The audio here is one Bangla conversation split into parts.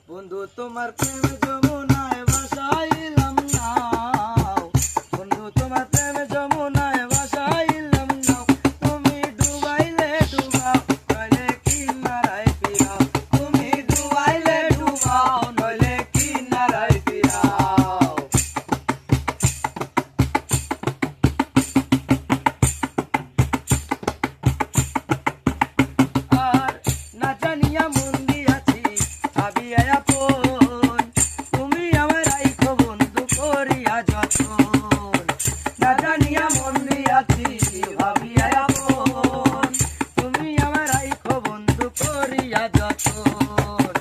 বন্ধু তোমার প্রেম যমুনায় ভাসাইলাম নাও, বন্ধু তোমার প্রেম যমুনায় ভাসাইলাম নাও, তুমি ডুবাইলে ডুবাও নইলে কিনারায় ফিরাও, তুমি ডুবাইলে ডুবাও নইলে কিনারায় ফিরাও। আর না জানিয়া মন দিয়াছি ভাবিয়া আপন, তুমি আমার রাইখো বন্ধু করিয়া যতন, না জানিয়া মন দিয়াছি ভাবিয়া আপন, তুমি আমার রাইখো বন্ধু করিয়া যতন।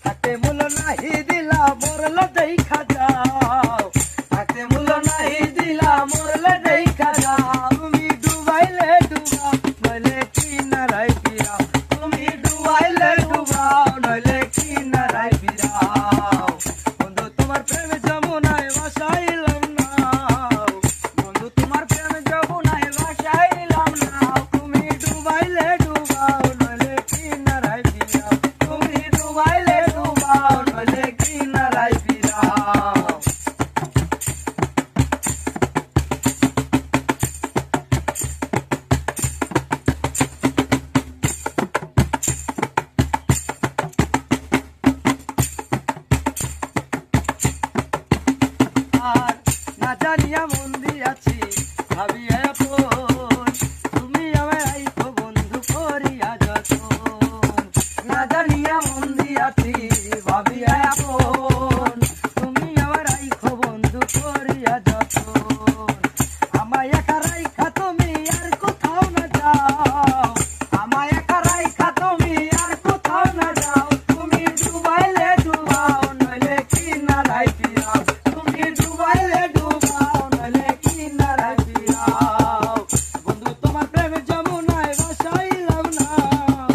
তাতে মূল নাহি দিলা মরলে দেখা যাও, তাতে মূল নাহি দিলা মরলে দেখা যাও, তুমি ডুবাইলে ডুবাও নইলে কিনারায় ফিরাও, তুমি ডুবাইলে ডুবাও নইলে কিনারায় ফিরাও। বন্ধু তোমার প্রেমে যমুনায় ভাসাইলাম নাও, বন্ধু তোমার প্রেমে যমুনায় ভাসাইলাম নাও, তুমি ডুবাইলে ডুবাও নইলে কিনারায় ফিরাও, তুমি ডুবাইলে ডুবাও নইলে কিনারায় ফিরাও। আর না জানিয়া মন দিয়াছি ভাবিয়া আপন, তুমি আমার রাইখো বন্ধু করিয়া যতন, না জানিয়া মন দিয়াছি ভাবিয়া আপন, তুমি আমার রাইখো বন্ধু করিয়া যতন। আমায় একা রাইখা তুমি আর কোথাও না যাও, আমায় একা রাইখা তুমি আর কোথাও না যাও, তুমি ডুবাইলে ডুবাও নইলে কিনারায় ফিরাও, তুমি ডুবাইলে ডুবাও নইলে কিনারায় ফিরাও। বন্ধু তোমার প্রেমে যমুনায় ভাসাইলাম নাও,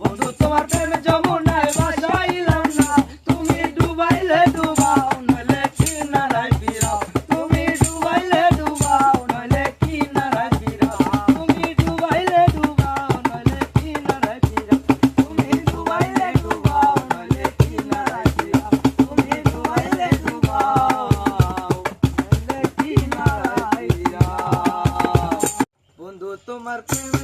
বন্ধু তোমার প্রেমে যমুনায় ভাসাইলাম নাও, তুমি ডুবাইলে ডুবাও নইলে কিনারায় ফিরাও, তুমি ডুবাইলে ডুবাও নইলে কিনারায় ফিরাও, তুমি ডুবাইলে ডুবাও নইলে কিনারায় ফিরাও, তুমি ডুবাইলে ডুবাও নইলে কিনারায় ফিরাও, তুমি ডুবাইলে ডুবাও নইলে কিনারায় ফিরাও। বন্ধু তোমার প্রেম